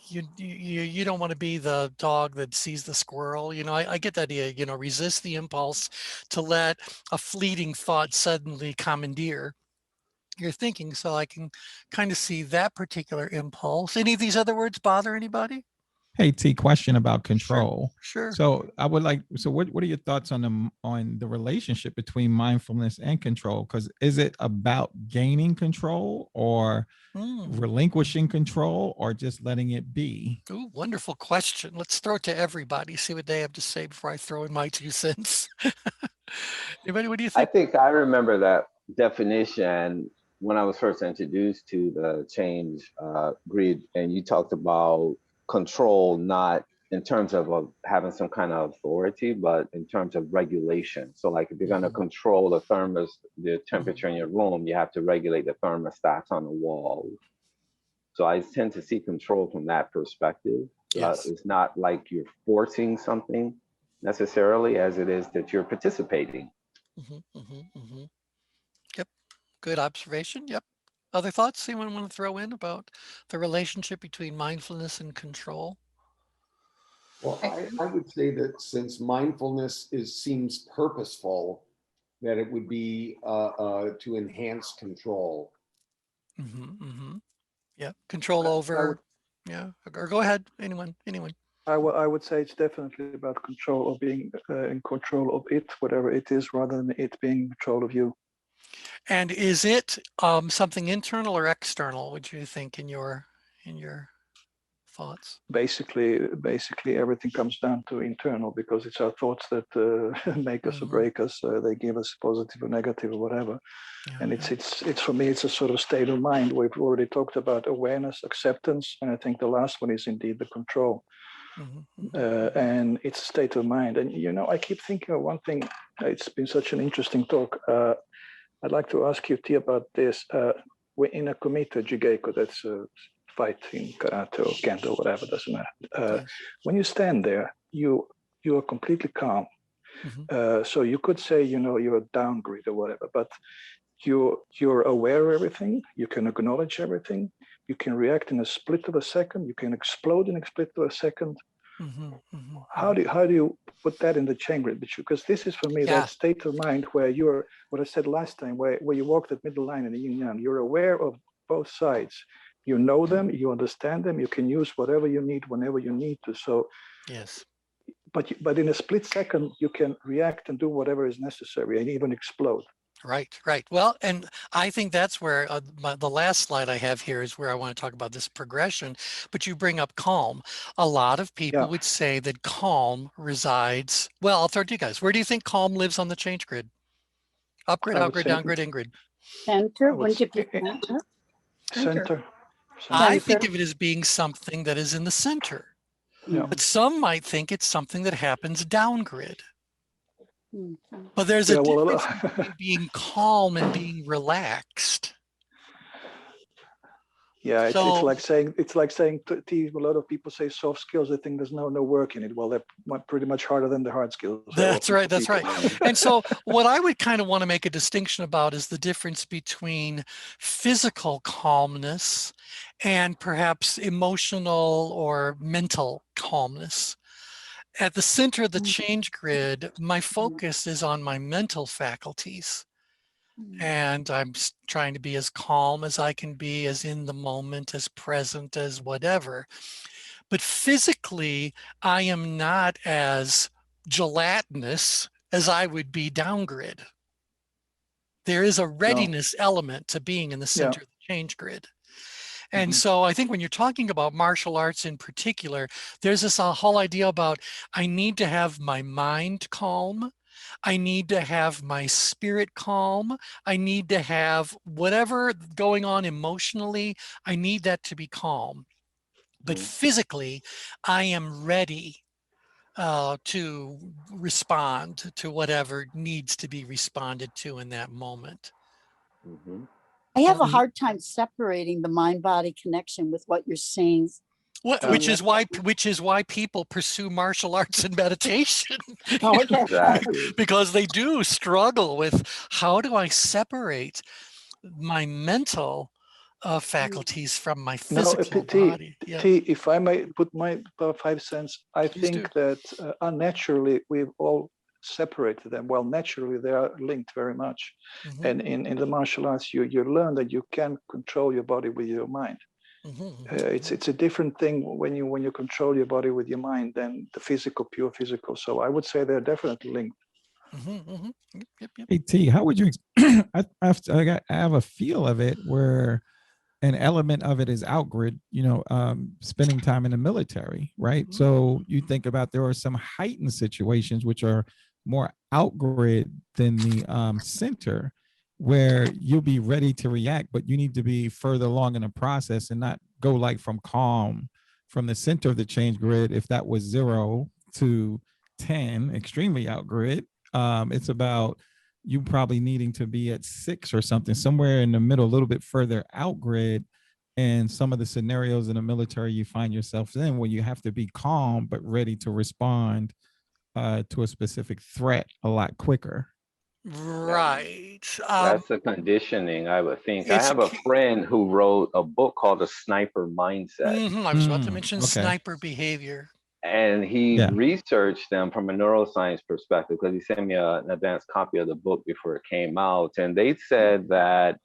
you don't want to be the dog that sees the squirrel, I get that idea. Resist the impulse to let a fleeting thought suddenly commandeer your thinking. So I can kind of see that particular impulse. Any of these other words bother anybody? Hey T, question about control. Sure. So I would like, so what are your thoughts on the relationship between mindfulness and control? Because is it about gaining control or relinquishing control or just letting it be? Ooh, wonderful question. Let's throw it to everybody, see what they have to say before I throw in my 2 cents. Anybody, what do you I think? think I remember that definition when I was first introduced to the change grid, and you talked about control not in terms of having some kind of authority, but in terms of regulation. So like if you're going to control the temperature in your room, you have to regulate the thermostats on the wall. So I tend to see control from that perspective. Yes. It's not like you're forcing something necessarily as it is that you're participating. Yep. Good observation. Yep. Other thoughts anyone want to throw in about the relationship between mindfulness and control? Well, I would say that since mindfulness seems purposeful, that it would be to enhance control. Yeah, control over. Yeah, or go ahead. Anyone. I would say it's definitely about control, or being in control of it, whatever it is, rather than it being in control of you. And is it something internal or external, would you think, in your thoughts? Basically everything comes down to internal, because it's our thoughts that make us or break us. They give us positive or negative or whatever. Yeah, and it's for me, it's a sort of state of mind. We've already talked about awareness, acceptance, and I think the last one is indeed the control. And it's a state of mind. And I keep thinking of one thing. It's been such an interesting talk. I'd like to ask you, T, about this. We're in a kumite jigeko, that's a fight in karate or kendo, whatever, doesn't matter. Yes. When you stand there, you are completely calm. So you could say, you're a downgrade or whatever, but you're aware of everything. You can acknowledge everything. You can react in a split of a second. You can explode in a split of a second. How do you put that in the ChangeGrid? Because this is for me that state of mind where you're, what I said last time, where you walk that middle line in the yin yang. You're aware of both sides. You know them. You understand them. You can use whatever you need whenever you need to. So yes. But in a split second, you can react and do whatever is necessary and even explode. Right. Well, and I think that's where the last slide I have here is where I want to talk about this progression, but you bring up calm. A lot of people would say that calm resides, well, I'll throw it to you guys. Where do you think calm lives on the ChangeGrid? Upgrid, outgrid, downgrade, ingrid. Center, wouldn't it be center? Center. I think of it as being something that is in the center, but some might think it's something that happens downgrid. But there's a difference between being calm and being relaxed. Yeah, it's like saying a lot of people say soft skills. They think there's no work in it. Well, they're pretty much harder than the hard skills. That's right. And so what I would kind of want to make a distinction about is the difference between physical calmness and perhaps emotional or mental calmness. At the center of the ChangeGrid, my focus is on my mental faculties. And I'm trying to be as calm as I can be, as in the moment, as present as whatever. But physically, I am not as gelatinous as I would be downgrid. There is a readiness element to being in the center of the ChangeGrid. And so I think when you're talking about martial arts in particular, there's this whole idea about I need to have my mind calm. I need to have my spirit calm. I need to have whatever going on emotionally. I need that to be calm. But physically, I am ready to respond to whatever needs to be responded to in that moment. I have a hard time separating the mind-body connection with what you're saying. Which is why people pursue martial arts and meditation. Because they do struggle with, how do I separate my mental faculties from my physical body? If I may put my 5 cents, I think that unnaturally we've all separated them. Well, naturally they are linked very much. And in the martial arts, you learn that you can control your body with your mind. It's a different thing when you control your body with your mind than the pure physical. So I would say they're definitely linked. Hey T, how would you? I have a feel of it where an element of it is outgrid. Spending time in the military, right? So you think about there are some heightened situations which are more outgrid than the center, where you'll be ready to react, but you need to be further along in the process and not go like from from the center of the change grid, if that was 0 to 10, extremely out grid, it's about you probably needing to be at 6 or something, somewhere in the middle, a little bit further out grid. And some of the scenarios in the military you find yourself in where you have to be calm but ready to respond to a specific threat a lot quicker. Right. That's a conditioning, I would think. I have a friend who wrote a book called The Sniper Mindset. I was about to mention okay. sniper behavior. And he researched them from a neuroscience perspective, because he sent me an advanced copy of the book before it came out. And they said that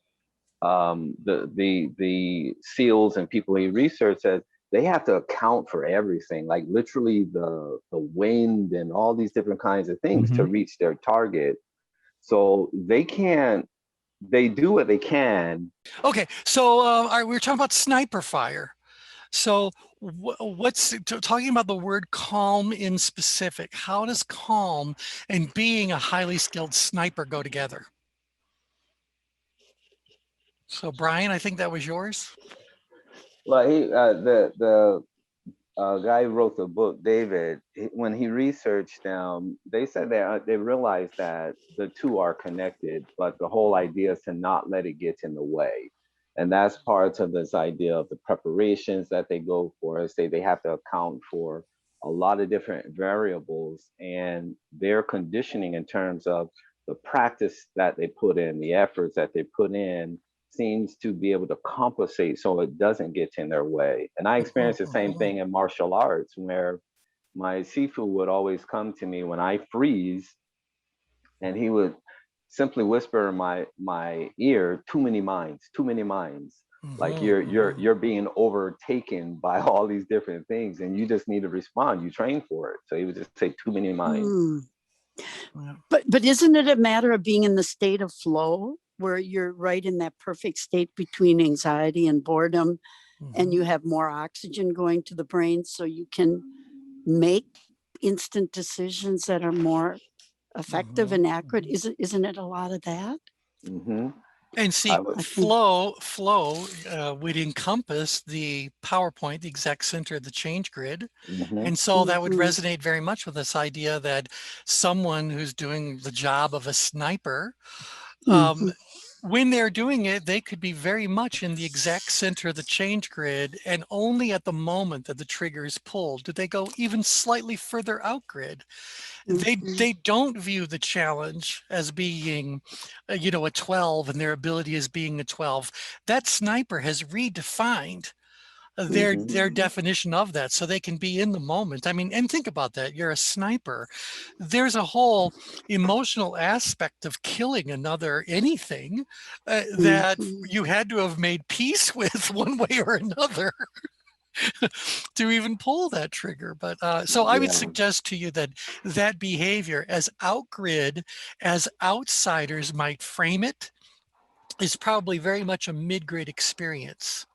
the SEALs and people he researched said they have to account for everything, like literally the wind and all these different kinds of things to reach their target. So they do what they can. Okay, so we were talking about sniper fire. So what's talking about the word calm in specific? How does calm and being a highly skilled sniper go together? So Brian, I think that was yours. Well, the guy who wrote the book, David, when he researched them, they said that they realized that the two are connected, but the whole idea is to not let it get in the way. And that's part of this idea of the preparations that they go for. They have to account for a lot of different variables, and their conditioning in terms of the practice that they put in, the efforts that they put in, seems to be able to compensate so it doesn't get in their way. And I experienced the same thing in martial arts, where my Sifu would always come to me when I freeze, and he would simply whisper in my ear, too many minds, too many minds. Like you're being overtaken by all these different things, and you just need to respond. You train for it. So he would just say, too many minds. But isn't it a matter of being in the state of flow, where you're right in that perfect state between anxiety and boredom, and you have more oxygen going to the brain, so you can make instant decisions that are more effective and accurate? Isn't it a lot of that? And see, flow would encompass the PowerPoint, the exact center of the change grid. And so that would resonate very much with this idea that someone who's doing the job of a sniper, when they're doing it, they could be very much in the exact center of the change grid, and only at the moment that the trigger is pulled do they go even slightly further out grid. They don't view the challenge as being, a 12, and their ability as being a 12. That sniper has redefined their definition of that, so they can be in the moment. I mean, and think about that. You're a sniper. There's a whole emotional aspect of killing anything that you had to have made peace with one way or another to even pull that trigger. But so I would suggest to you that behavior, as outgrid as outsiders might frame it, is probably very much a mid-grid experience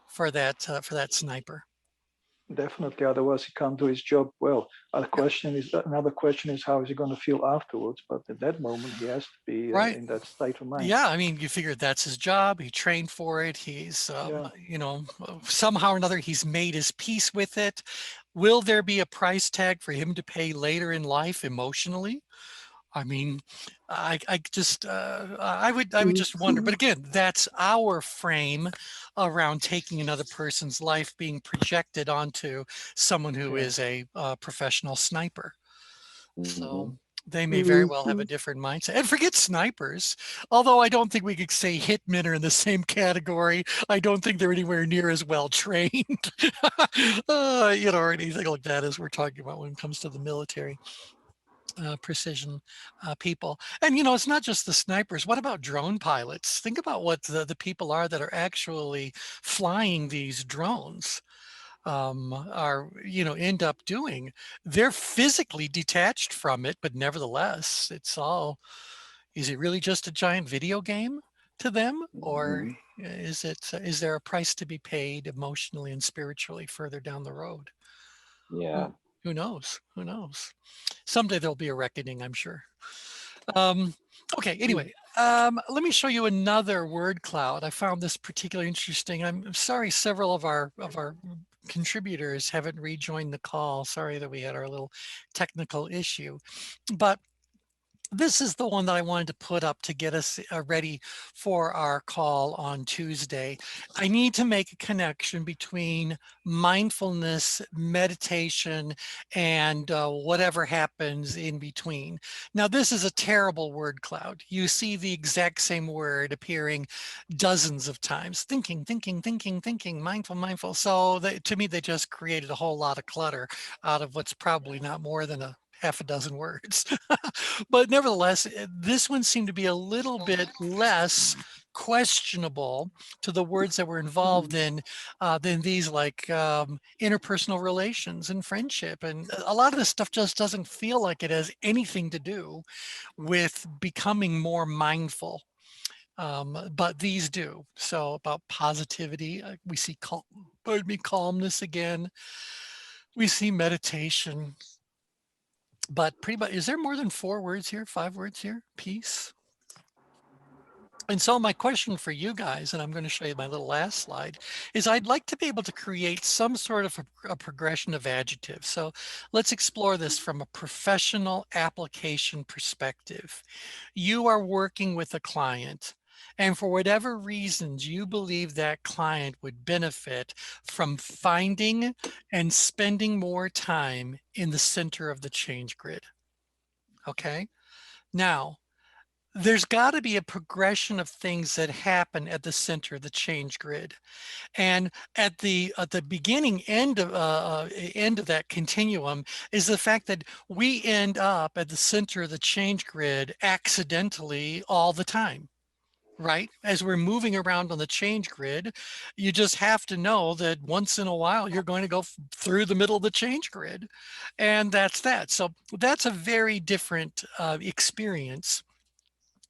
for that sniper. Definitely, otherwise he can't do his job well. Another question is how is he going to feel afterwards? But at that moment, he has to be in that state of mind. Yeah, I mean, you figure that's his job. He trained for it. He's, somehow or another, he's made his peace with it. Will there be a price tag for him to pay later in life emotionally? I mean, I would just wonder. But again, that's our frame around taking another person's life being projected onto someone who is a professional sniper. So they may very well have a different mindset. And forget snipers, although I don't think we could say hitmen are in the same category. I don't think they're anywhere near as well trained, or anything like that as we're talking about when it comes to the military. Precision people. And it's not just the snipers. What about drone pilots? Think about what the people are that are actually flying these drones end up doing. They're physically detached from it, but nevertheless, is it really just a giant video game to them? Or is there a price to be paid emotionally and spiritually further down the road? Yeah. Who knows? Someday there'll be a reckoning, I'm sure. Okay, anyway, let me show you another word cloud. I found this particularly interesting. I'm sorry, several of our contributors haven't rejoined the call. Sorry that we had our little technical issue, but this is the one that I wanted to put up to get us ready for our call on Tuesday. I need to make a connection between mindfulness, meditation, and whatever happens in between. Now, this is a terrible word cloud. You see the exact same word appearing dozens of times. Thinking, thinking, thinking, thinking, mindful, mindful. So to me, they just created a whole lot of clutter out of what's probably not more than a half a dozen words. But nevertheless, this one seemed to be a little bit less questionable to the words that were involved in than these like interpersonal relations and friendship. And a lot of this stuff just doesn't feel like it has anything to do with becoming more mindful. But these do. So about positivity, we see calmness again. We see meditation. But pretty much, is there more than 4 words here, 5 words here? Peace. And so my question for you guys, and I'm going to show you my little last slide, is I'd like to be able to create some sort of a progression of adjectives. So let's explore this from a professional application perspective. You are working with a client, and for whatever reasons you believe that client would benefit from finding and spending more time in the center of the change grid. Okay, now there's got to be a progression of things that happen at the center of the change grid, and at the beginning end of that continuum is the fact that we end up at the center of the change grid accidentally all the time. Right? As we're moving around on the change grid, you just have to know that once in a while, you're going to go through the middle of the change grid. And that's that. So that's a very different experience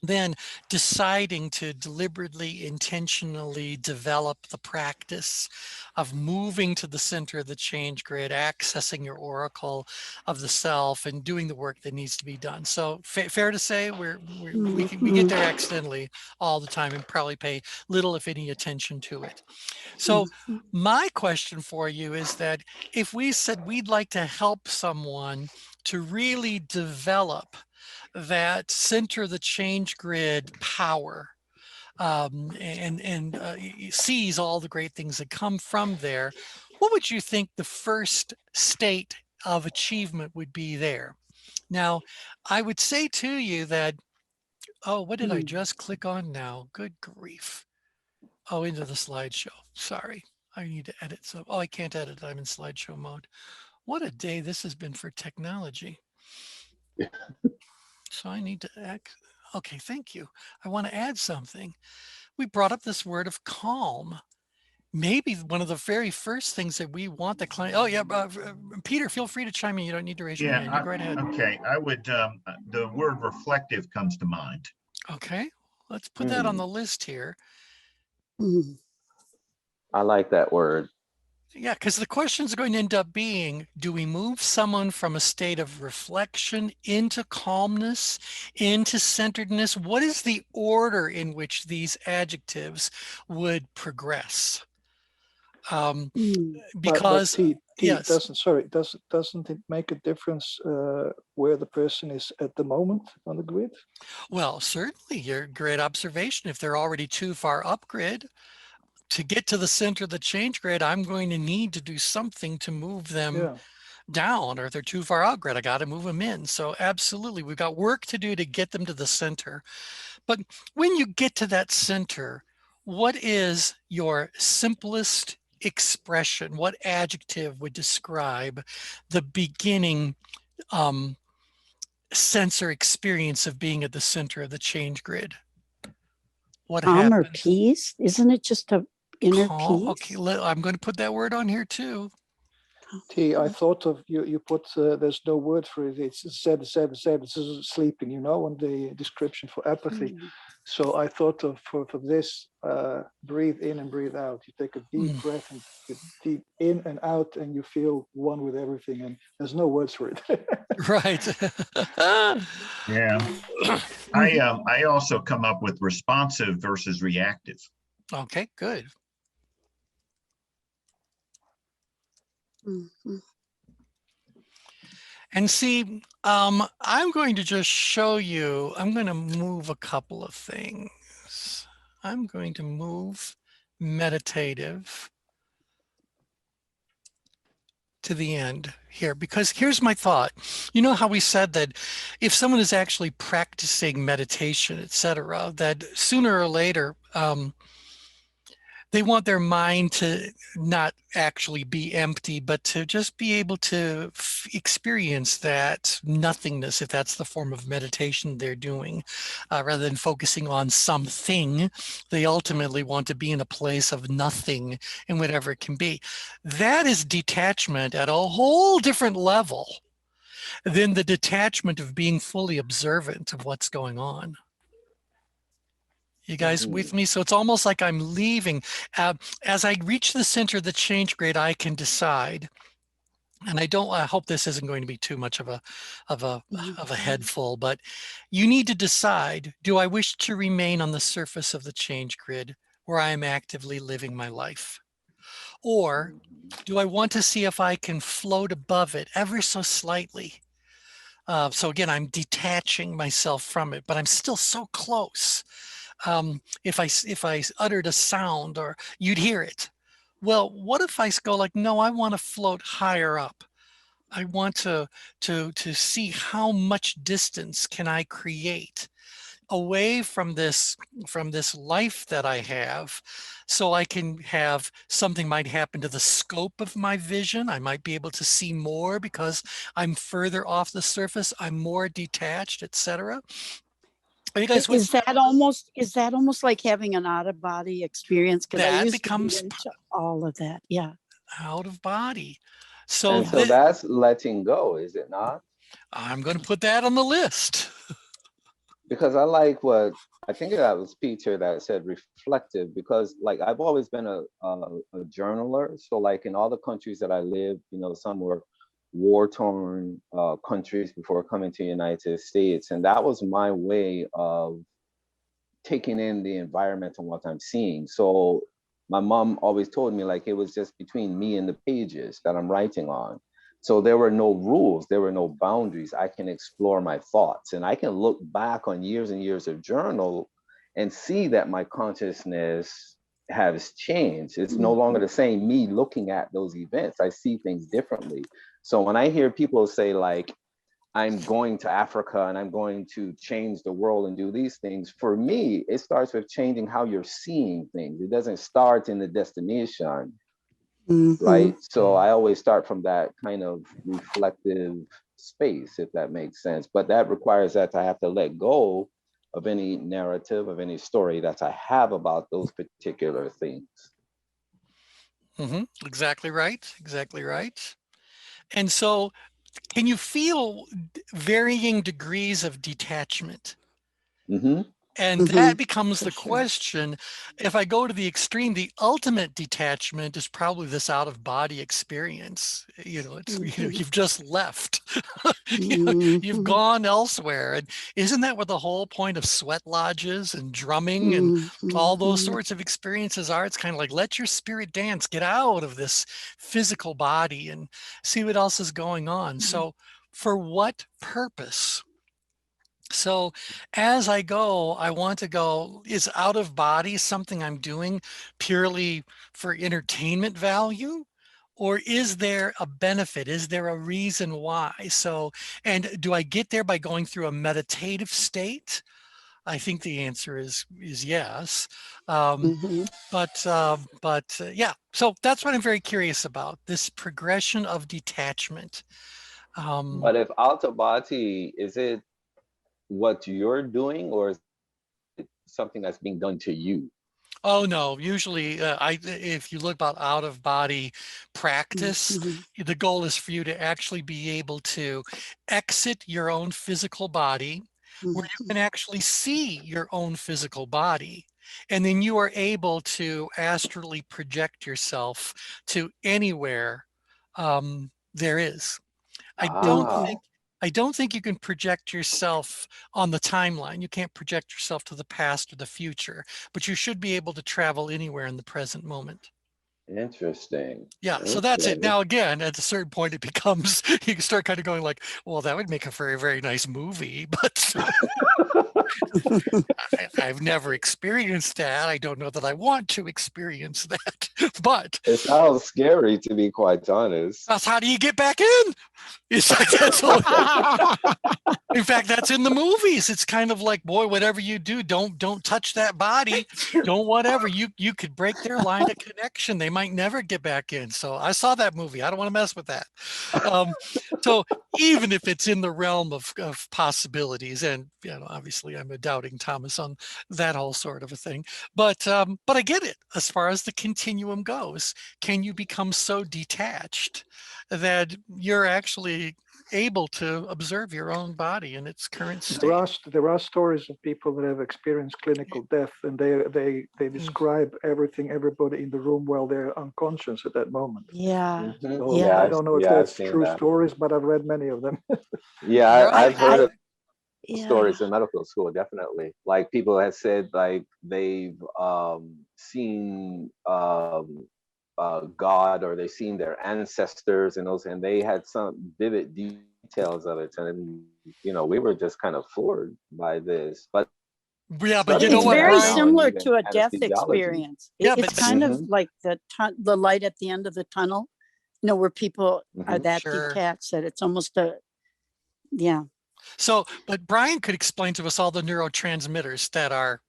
than deciding to deliberately, intentionally develop the practice of moving to the center of the change grid, accessing your oracle of the self, and doing the work that needs to be done. So fair to say we get there accidentally all the time and probably pay little, if any, attention to it. So my question for you is that if we said we'd like to help someone to really develop that center the change grid power and sees all the great things that come from there, what would you think the first state of achievement would be there? Now, I would say to you that, oh, what did I just click on now? Good grief. Oh, into the slideshow. Sorry, I need to edit. So, oh, I can't edit. I'm in slideshow mode. What a day this has been for technology. So I need to act. Okay, thank you. I want to add something. We brought up this word of calm. Maybe one of the very first things that we want the client. Oh yeah, Peter, feel free to chime in. You don't need to raise your hand. Go right ahead. Okay, I would. The word reflective comes to mind. Okay, let's put that on the list here. I like that word. Yeah, because the question is going to end up being, do we move someone from a state of reflection into calmness, into centeredness? What is the order in which these adjectives would progress? Because yes, doesn't it make a difference where the person is at the moment on the grid? Well, certainly, your great observation. If they're already too far up grid, to get to the center of the change grid, I'm going to need to do something to move them down, or if they're too far out grid, I got to move them in. So absolutely, we've got work to do to get them to the center. But when you get to that center, what is your simplest expression? What adjective would describe the beginning sense or experience of being at the center of the change grid? What calm happens? Or peace? Isn't it just a inner peace? Okay, I'm going to put that word on here too. T, I thought of you put there's no word for it. It's said, this is sleeping, you know, on the description for apathy. So I thought of for this, breathe in and breathe out. You take a deep breath and deep in and out, and you feel one with everything. And there's no words for it. Right. Yeah. I also come up with responsive versus reactive. Okay, good. Mhm. And see, I'm going to just show you, I'm going to move a couple of things. I'm going to move meditative to the end here, because here's my thought. You know how we said that if someone is actually practicing meditation, etc., that sooner or later, they want their mind to not actually be empty, but to just be able to experience that nothingness, if that's the form of meditation they're doing, rather than focusing on something. They ultimately want to be in a place of nothing and whatever it can be. That is detachment at a whole different level than the detachment of being fully observant of what's going on. You guys with me? So it's almost like I'm leaving. As I reach the center of the change grade, I can decide. And I hope this isn't going to be too much of a head full, but you need to decide, do I wish to remain on the surface of the change grid where I am actively living my life? Or do I want to see if I can float above it ever so slightly? So again, I'm detaching myself from it, but I'm still so close. If I uttered a sound, or you'd hear it. Well, what if I go like, no, I want to float higher up. I want to see how much distance can I create away from this life that I have, so I can have something might happen to the scope of my vision. I might be able to see more because I'm further off the surface. I'm more detached, etc. You guys, Is that almost like having an out of body experience? Because I that used becomes to be into all of that. Yeah. out of body. So, And so that's letting go, is it not? I'm going to put that on the list. Because I like what, I think that was Peter that said reflective, because like I've always been a journaler. So like in all the countries that I lived, you know, some were war-torn countries before coming to the United States. And that was my way of taking in the environment and what I'm seeing. So my mom always told me like it was just between me and the pages that I'm writing on. So there were no rules, there were no boundaries. I can explore my thoughts, and I can look back on years and years of journal and see that my consciousness has changed. It's no longer the same me looking at those events. I see things differently. So when I hear people say like, I'm going to Africa and I'm going to change the world and do these things, for me, it starts with changing how you're seeing things. It doesn't start in the destination, right? So I always start from that kind of reflective space, if that makes sense. But that requires that I have to let go of any narrative, of any story that I have about those particular things. Exactly right. Exactly right. And so, can you feel varying degrees of detachment? And that becomes the question. If I go to the extreme, the ultimate detachment is probably this out of body experience. You know, it's, you know, you've just left, you know, you've gone elsewhere. And isn't that what the whole point of sweat lodges and drumming and all those sorts of experiences are? It's kind of like, let your spirit dance, get out of this physical body and see what else is going on. So for what purpose? So as I go, I want to go, is out of body something I'm doing purely for entertainment value? Or is there a benefit? Is there a reason why? So, and do I get there by going through a meditative state? I think the answer is yes. But yeah, so that's what I'm very curious about, this progression of detachment. But if out of body, is it what you're doing, or is it something that's being done to you? Oh no, usually if you look about out of body practice, the goal is for you to actually be able to exit your own physical body, where you can actually see your own physical body. And then you are able to astrally project yourself to anywhere there is. I don't think you can project yourself on the timeline. You can't project yourself to the past or the future, but you should be able to travel anywhere in the present moment. Interesting. Yeah, so that's it. Okay. Now, again, at a certain point, it becomes, you can start kind of going like, well, that would make a very, very nice movie, but I've never experienced that. I don't know that I want to experience that, but It sounds scary, to be quite honest. that's how do you get back in? It's like, that's all. In fact, that's in the movies. It's kind of like, boy, whatever you do, don't touch that body. Don't whatever. You could break their line of connection. They might never get back in. So I saw that movie. I don't want to mess with that. So even if it's in the realm of possibilities, and obviously I'm a doubting Thomas on that whole sort of a thing. But I get it as far as the continuum goes. Can you become so detached that you're actually able to observe your own body in its current state? There are stories of people that have experienced clinical death, and they describe everybody in the room while they're unconscious at that moment. Yeah. So Yeah. I don't know if I've that's seen true that. stories, but I've read many of them. Yeah, I've heard of Yeah. stories in medical school, definitely. Like people have said, like they've seen God, or they've seen their ancestors and those, and they had some vivid details of it. And we were just kind of floored by this. But Yeah, but you know It's what, very Brian? similar to a death anesthesiology. experience. Yeah, It's but kind of like the light at the end of the tunnel, where people are that Sure. detached that it's almost yeah. So, but Brian could explain to us all the neurotransmitters that are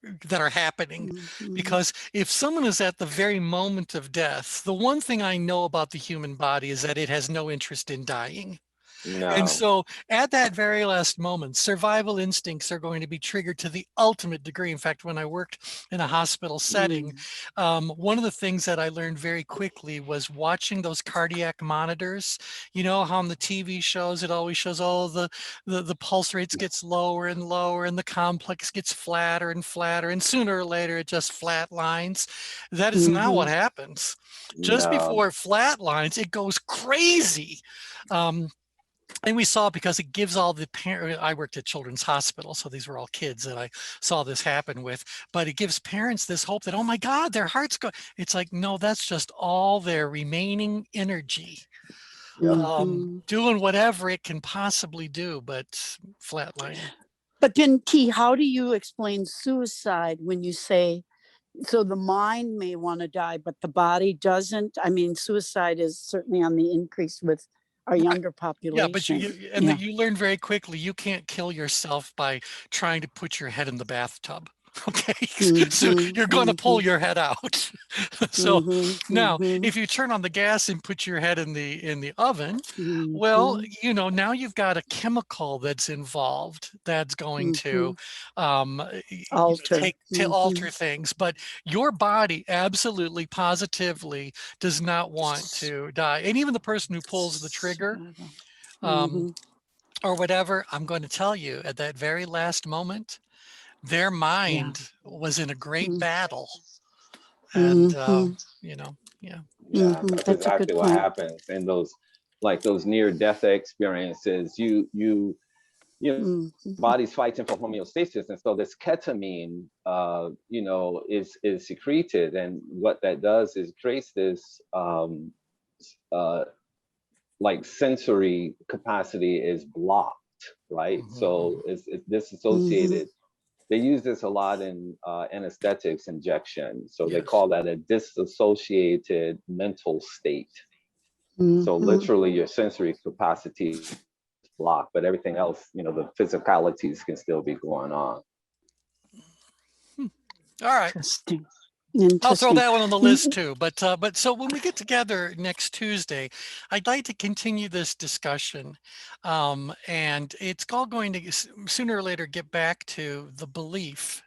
happening, because if someone is at the very moment of death, the one thing I know about the human body is that it has no interest in dying. No. And so at that very last moment, survival instincts are going to be triggered to the ultimate degree. In fact, when I worked in a hospital setting, one of the things that I learned very quickly was watching those cardiac monitors. You know how on the TV shows, it always shows, the pulse rates gets lower and lower, and the complex gets flatter and flatter, and sooner or later it just flat lines. That is not what happens. Just before it flat lines, it goes crazy. And we saw, because it gives all the parents, I worked at Children's Hospital, so these were all kids that I saw this happen with, but it gives parents this hope that, oh my God, their heart's go. It's like, no, that's just all their remaining energy, doing whatever it can possibly do, but flatlining. But then T, how do you explain suicide when you say, so the mind may want to die, but the body doesn't? I mean, suicide is certainly on the increase with our younger population. Yeah, but you learn very quickly, you can't kill yourself by trying to put your head in the bathtub. Okay, so you're going to pull your head out. So now, if you turn on the gas and put your head in the oven, well, now you've got a chemical that's involved that's going to alter things. But your body absolutely, positively does not want to die. And even the person who pulls the trigger, or whatever, I'm going to tell you, at that very last moment, their mind was in a great battle. And, that's exactly what happens in those near-death experiences. Body's fighting for homeostasis, and so this ketamine, is secreted, and what that does is creates this sensory capacity is blocked, right? So it's disassociated. They use this a lot in anesthetics injection. So they call that a disassociated mental state. So literally your sensory capacity is blocked, but everything else, the physicalities can still be going on. All right. I'll throw that one on the list too. But so when we get together next Tuesday, I'd like to continue this discussion, and it's all going to sooner or later get back to the belief.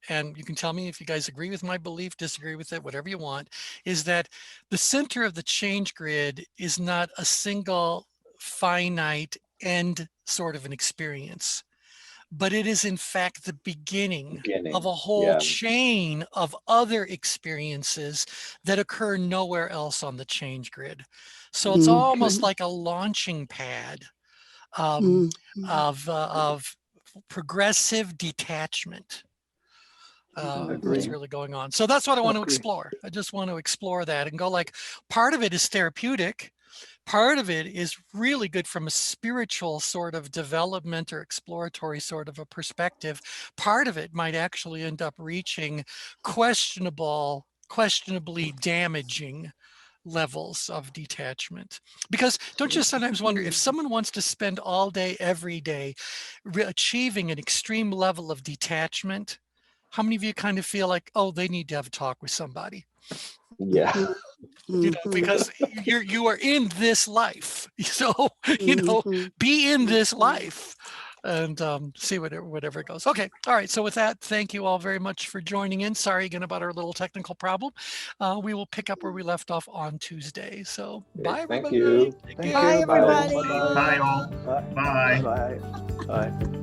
And you can tell me if you guys agree with my belief, disagree with it, whatever you want, is that the center of the change grid is not a single finite end sort of an experience, but it is in fact the beginning of a whole chain of other experiences that occur nowhere else on the change grid. So it's almost like a launching pad of progressive detachment. what's really going on. So that's what I want to explore. I just want to explore that and go like, part of it is therapeutic. Part of it is really good from a spiritual sort of development or exploratory sort of a perspective. Part of it might actually end up reaching questionably damaging levels of detachment. Because don't you sometimes wonder, if someone wants to spend all day, every day, achieving an extreme level of detachment, how many of you kind of feel like, oh, they need to have a talk with somebody? Yeah. You know, because you are in this life, so you know, be in this life and see whatever goes. Okay, all right. So with that, thank you all very much for joining in. Sorry again about our little technical problem. We will pick up where we left off on Tuesday. So bye, everybody. Thank you. Bye, everybody. Bye all. Bye. Bye. Bye. Bye.